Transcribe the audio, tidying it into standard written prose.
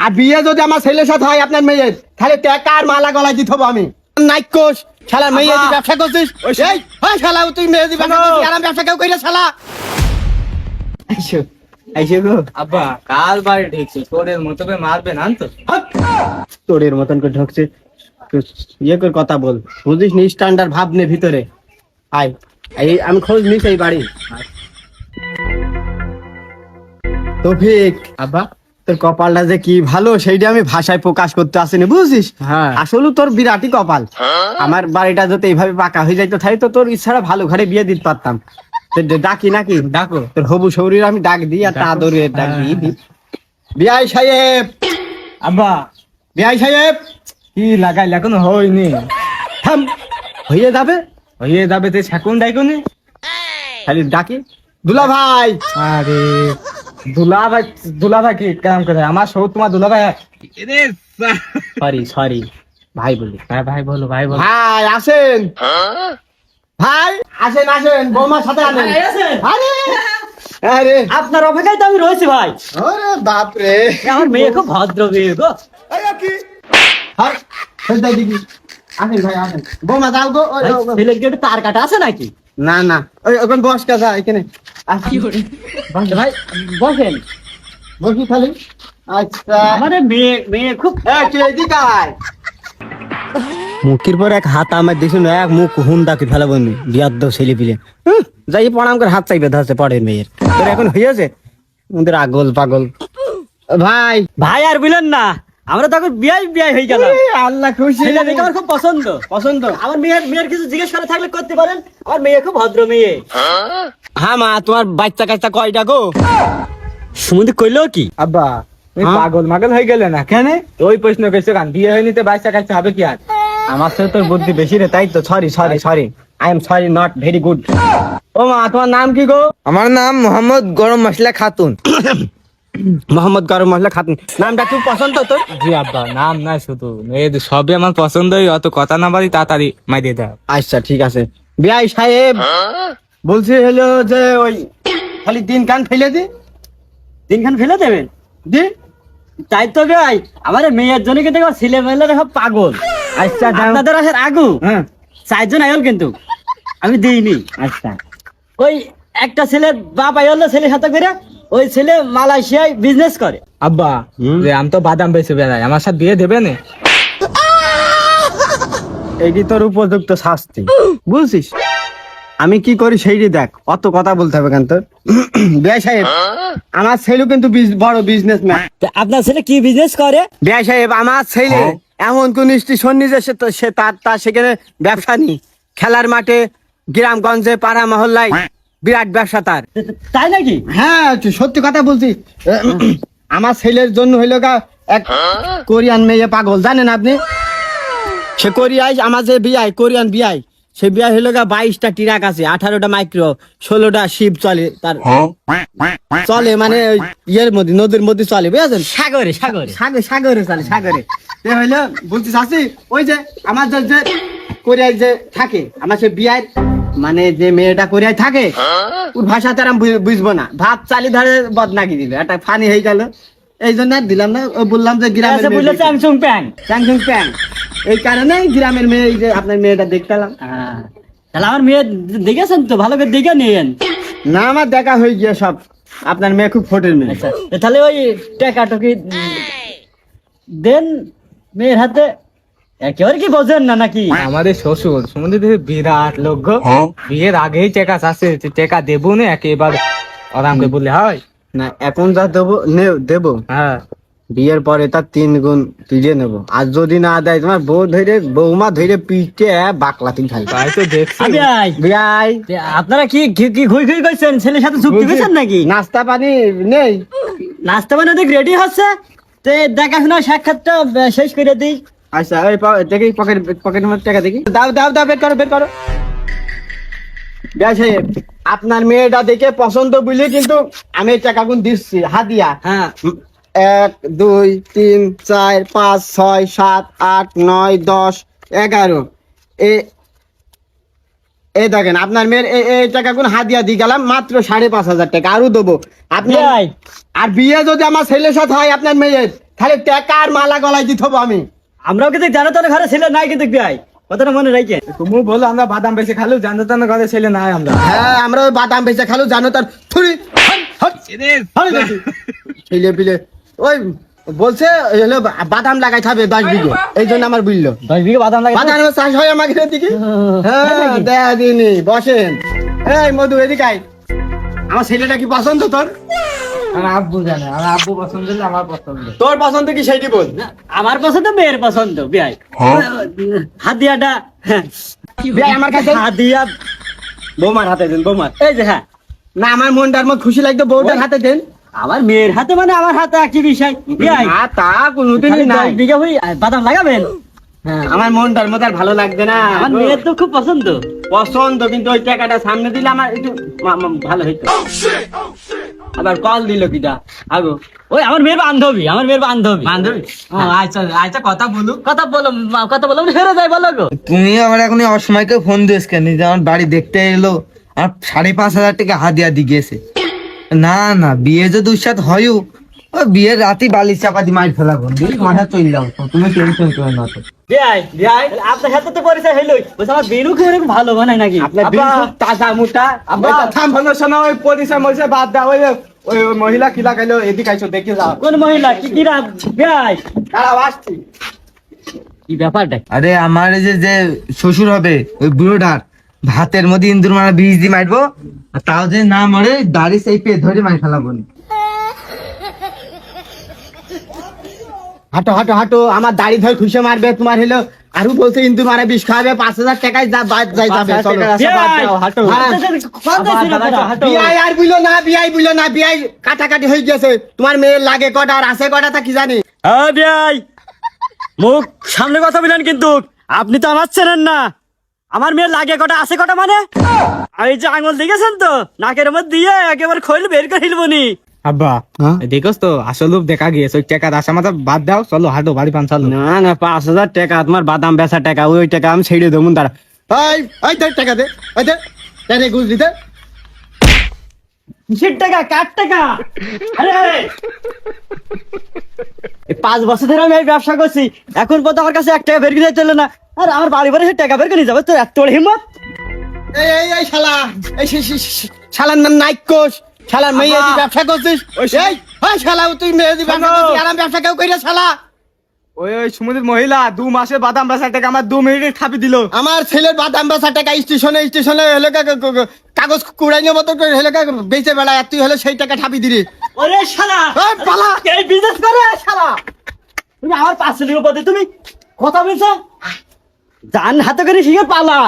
আর বিয়ে যদি আমার ছেলের সাথে হয় আপনার মেয়ের, তাহলে টাকার মালা গলায় দিতে হবো আমি। নাইকোস শালা মেয়ে দি ব্যবসা করছিস, এই হ্যাঁ শালা তুই মেয়ে দি ব্যবসা করছিস, আর আমি ব্যবসা কেউ কইরা শালা। আইসো আইসো গো আব্বা কাল বাড়ি ঢেকছে, তোরের মতো করে মারবে না তো। তোরের মতন করে ঢুকছে, ইয়ে করে কথা বল, বুঝিস নি স্ট্যান্ডার্ড ভাব নে ভিতরে আয়। এই আমি খোঁজ নিস এই বাড়ি। তৌফিক আব্বা তোর কপালটা যে কি ভালো সেইটা আমি ভাষায় প্রকাশ করতে আসিনি, বুঝছিস? হ্যাঁ। আসলে তোর বিরাটই কপাল। আমার বাড়িটা যদি এইভাবে পাকা হয়ে যাইতো তাহলে তো তোর ইচ্ছাটা ভালো ঘরে বিয়ে দিতে পারতাম। ডাকি নাকি? ডাকো। তোর হবু শরীর আমি ডাক দিই আর তা আদরে ডাক দিই। বিআই সাহেব, আব্বা বিআই সাহেব, কি লাগাইলে এখনো হয়নি? থাম, হয়ে যাবে, হয়ে যাবে তুই ছাকুন ডাইকুনি। খালি ডাকি দুলা ভাই। আরে দুলা ভাই কি কাম করে? আমার সৌ তোমার দুলা ভাই। সরি সরি ভাই বলি। ভাই ভাই বলো, ভাই বলো। ভাই আসেন, ভাই আসেন আসেন, বৌমার সাথে আনেন। আরে আরে আপনার অপেক্ষায় তো আমি রয়েছি ভাই। আরে বাপ রে, আমার মেয়ে খুব ভদ্র মেয়ে গো। হাই হেদাই দিবি। আসেন ভাই আসেন, বৌমা যাও গো। ওই যাও গো। ছেলের কি একটু তার কাটা আছে নাকি? না না ওই ওখানে বস কাজা এখানে। কি করে ভাই বসেন। বসি খালি। আচ্ছা আমাদের মেয়ে খুব তুই এদিকে আয়। মুখের পর এক হাত আমার দিছ না, এক মুখ হুন্ডা কি ফেলা বন্ধু বিয়ার দাও ছেলে পিলে যাই প্রণাম করে হাত চাইবে ধরছে পরের মেয়ের। তোর এখন হয়েছে ওদের আগল পাগল। ভাই ভাই আর বলেন না, আমরা তখন বিয়ে হয়ে গেল। আল্লাহ খুশি। ছেলে মেয়েকে আমার খুব পছন্দ। পছন্দ। আমার মেয়ের কিছু জিজ্ঞেস করে থাকলে করতে পারেন। আমার মেয়ে খুব ভদ্র মেয়ে। হ্যাঁ মা, তোমার বাচ্চা কাচ্চা কয়টা গো? সুমন্দি কইলো কি? আব্বা তুমি হ্যাঁ? পাগল মাগল হয়ে গেলে না কেন? ওই প্রশ্ন করছো কেন? বিয়ে হয়নি তো বাচ্চা কাচ্চা হবে কি আর? আমার সাথে তোর বুদ্ধি বেশি রে, তাই তো। Sorry sorry sorry, I am sorry, not very good. ও মা, তোমার নাম কি গো? আমার নাম মোহাম্মদ গরম মশলা খাতুন। মোহাম্মদ গরম মশলা খাতুন। নামটা খুব পছন্দ তোর? জি আব্বা, নাম না শুধু সবই আমার পছন্দই, অত কথা না বাড়ি তাড়াতাড়ি মাইরে দাও। আচ্ছা ঠিক আছে। বিআই সাহেব বলছি হলো যে ওই খালি দিন কান ফেলে দি। দিনখান ফেলে দেবেন? দি তাই তো ভাই, আমার মেয়ের জন্য কিন্তু আমার ছেলে মেয়েরা সব পাগল। আচ্ছা দাও। আপনাদের আসার আগু হ্যাঁ 4 জন আইল কিন্তু আমি দিইনি। আচ্ছা ওই একটা ছেলে বাপ আইল ছেলের সাথে করে, ওই ছেলে মালয়েশিয়ায় বিজনেস করে। আব্বা যে আমি তো বাদাম বেশি বেড়াই, আমার সাথে বিয়ে দেবে না? এইটি তোর উপযুক্ত শাস্তি, বুঝছিস? আমি কি করি সেইটি দেখ, অত কথা বলতে হবে কেন তোর? বিআই সাহেব আমার ছেলে কিন্তু বড় বিজনেসম্যান। তা আপনার ছেলে কি বিজনেস করে? বিআই সাহেব আমার ছেলে এমন কোন স্টেশন নিজে সে তার সেখানে ব্যবসা নেই। খেলার মাঠে, গ্রামগঞ্জে, পাড়া মহল্লায় বিরাট ব্যবসা তার। তাই নাকি? হ্যাঁ সত্যি কথা বলছি। আমার ছেলের জন্য হইলো এক কোরিয়ান মেয়ে পাগল, জানেন আপনি? সে কোরিয়ায় আমার যে বিয়াই, কোরিয়ান বিয়াই, সে বিয়া হইলো 22টা ট্রাক আছে, 18টা মাইক্রো, 16টা শিপ চলে তার। চলে মানে ওই ইয়ের মধ্যে, নদীর মধ্যে চলে, বুঝেছেন? সাগরে সাগরে সাগরে চলে, সাগরে। হইলো বলছি চাষি, ওই যে আমার যে কোরিয়ায় যে থাকে, আমার সে বিয়ার মানে যে মেয়েটা কোরিয়ায় থাকে, ওর ভাষা তার আমি বুঝবো না, ভাত চালি ধরে বদনাকি দিল, একটা ফানি হয়ে গেল, এই জন্য আর দিলাম না। ও বললাম যে গ্রামের মেয়ে, বললো স্যামসুং প্যাং। স্যামসুং প্যাং, এই কারণে গ্রামের মেয়ে, এই যে আপনার মেয়েটা দেখতাম। তাহলে আমার মেয়ে দেখেছেন তো, ভালো করে দেখে নিয়েন। না আমার দেখা হয়ে গিয়ে সব, আপনার মেয়ে খুব ফোটের মেয়ে। আচ্ছা তাহলে ওই টাকা টুকি দেন মেয়ের হাতে। একেবারে কি বোঝেন না নাকি? আমাদের শ্বশুর সম্বন্ধে বিরাট লোক গো। বিয়ের আগেই টেকা আছে, টেকা দেবো না একেবারে আরাম করে বললে হয় না এখন যা দেবো দেবো, হ্যাঁ। বিয়ের পরে তার 3 গুণ তুলে নেবো। আর যদি না দেয় তোমার বৌমা ধরে পিঠে বাকলাতি খাই। তাই তো দেখছি। বিয়াই আপনারা কি কি ঘুই ঘুই করছেন? ছেলের সাথে চুক্তি করছেন নাকি? নাস্তা পানি নেই? নাস্তা বানাতে রেডি হচ্ছে, তো দেখাশোনা সাক্ষাৎটা শেষ করে দিই। আচ্ছা ওই দেখি পকেটের মধ্যে টাকা দেখি, দাও দাও দাও, বের করো বের করো। বিয়াই সাহেব আপনার মেয়েটা দেখে পছন্দ বুঝলে কিন্তু আমি এই টাকা গুণ দিচ্ছি হাদিয়া। হ্যাঁ 1 2 3 4 5 6 7 8 9 10 11 এই দেখেন আপনার মেয়ের এই টাকা কোন হাদিয়া দিয়ে গেলাম, মাত্র 5,500 টাকা আরো দেবো আপনি। ভাই আর বিয়ে যদি আমার ছেলের সাথে হয় আপনার মেয়ের, তাহলে টাকার মালা গলায় দিতে হবো আমি। আমরাও কিন্তু জানো তো ঘরে ছেলে নাই কিন্তু বিয়াই কথাটা মনে রাখে। তুমি বলো আমরা বাদাম বেশি খালু জানতো তো না ঘরে ছেলে নাই আমরা। হ্যাঁ আমরা ওই বাদাম বেচে খালু জানো তার থুরি ছেলে পিলে ওই বলছে এই হলো বাদাম লাগাইতে হবে 10 বিঘে, এই জন্য আমার বুঝলো 10 বিঘা বাদাম লাগে। বাদামের চাষ হয় আমাকে এদিকে। হ্যাঁ দেয়া দিনি বসেন। এই মধু এদিকে আয়। আমার ছেলেটা কি পছন্দ তোর? আমার আব্বু জানে, আমার আব্বু পছন্দ হলে আমার পছন্দ। তোর পছন্দ কি সেইটি বল। আমার পছন্দ মেয়ের পছন্দ বিয়াই। হাদিয়াটা বিয়াই আমার কাছে হাদিয়া বৌমার হাতে দেন, বৌমার। এই যে হ্যাঁ না আমার মনটার মধ্যে খুশি লাগতো বউটার হাতে দেন। আমার মেয়ের হাতে মানে আমার হাতে একই বিষয় বিয়াই। না তা কোনোদিনই নাই। 10 বিঘা হই বাদাম লাগাবেন। হ্যাঁ আমার মনটার মধ্যে আর ভালো লাগবে না। আমার মেয়ের তো খুব পছন্দ। পছন্দ কিন্তু ওই টাকাটা সামনে দিলে আমার একটু ভালো হইতো। আবার কল দিল কিটা আগো ওই আমার মেয়ের বান্ধবী, আমার মেয়ের বান্ধবী। বান্ধবী। আচ্ছা আচ্ছা কথা বলুক। কথা বলো হেরে যায় বলো গো। তুমি আমার এখন অসময়কে ফোন দিস কেন যে আমার বাড়ি দেখতে এলো আর 5,500 টাকা হাদিয়া দিয়ে গেছে। না না বিয়ে যে দুঃসাত হয় ও বিয়ের রাতে বালি চাপা দিয়ে মার ফেলা বন্ধু মাথা চলে যাও তুমি টেনশন করো না তো। বিয়াই বিয়াই আপনার সাথে তো পরিচয় হইলই। বলছে আমার বেনু কি অনেক ভালো বানায় নাকি? আপনার বিল খুব তাজা মোটা। ওই তো থাম ভালো শোনো, ওই পরিচয় মরিচয় বাদ দাও। ওই মহিলা কি লাগাইলো এদিকে আইসো দেখে যাও। কোন মহিলা কি কিরা বিয়াই? দাঁড়াও আসছি। কি ব্যাপারটা? আরে আমার এই যে শ্বশুর হবে ওই বুড়োটার ভাতের মধ্যে ইন্দুর মারা বীজ দিয়ে মারবো আর তাও যে না মরে দাড়ি সেই পেয়ে ধরে মার ফেলাবো। হাঁটো হাঁটো হাঁটো আমার দাড়ি ধরে খুশে মারবে তোমার হলো আরো বলছে ইন্দু মারা বিষ খাওয়াবে 5,000 টাকায় যাবে। চলো। বিয়াই আর বুঝলো না, বিয়াই বুঝলো না, বিয়াই কাটাকাটি হয়ে গেছে। তোমার মেয়ের লাগে কটা আর আছে কটা তা কি জানি। বিয়াই মুখ সামনে কথা বলেন কিন্তু আপনি তো আমার চেনেন না। আমার মেয়ের লাগে কটা আছে কটা মানে এই যে আঙুল দেখেছেন তো নাকের মধ্যে দিয়ে একেবারে খইল বের করে হিলবনি। আব্বা দেখোস তো আসল রূপ দেখা গিয়েছে। ওই টাকার আশা মাথা বাদ দাও, চলো হাঁটো বাড়ি পান চলো। না না 5,000 টাকা তোমার বাদাম বেচা টাকা, ওই টাকা আমি ছেড়ে দেবো তারা। ওই দে টাকা দে, ওই দে টাকা ঘুষ দিতে। কিসের টাকা? কার টাকা? আরে এই 5 বছর ধরে আমি এই ব্যবসা করছি, এখন পর্যন্ত আমার কাছে 1 টাকা বের করে চলে না। আর আমার বাড়ি বাড়ি সে টাকা বের করে নিয়ে যাবে তোর এত বড় হিম্মত? এই শালা এই শালার নাম নাইকোস শালার মেয়ে দি ব্যবসা করছিস। এই শালা তুই মেয়ে দি ব্যবসা করছিস আর আমি ব্যবসা কেউ কইরা শালা। ওই সমুদ্রের মহিলা 2 মাসে বাদাম বেচার টাকা আমার 2 মিনিটে থাপি দিল। আমার ছেলের বাদাম বেচা টাকা স্টেশনে হলে কাগজ কুড়াইনের মতো করে হলে বেচে বেড়ায় আর তুই হলে সেই টাকা ঠাপি দিলি। ওরে শালা এই পালা। এই বিজনেস করে শালা তুমি আমার 5 লিটার পদে তুমি কথা বলছো জান হাতে করে শিখে পালা।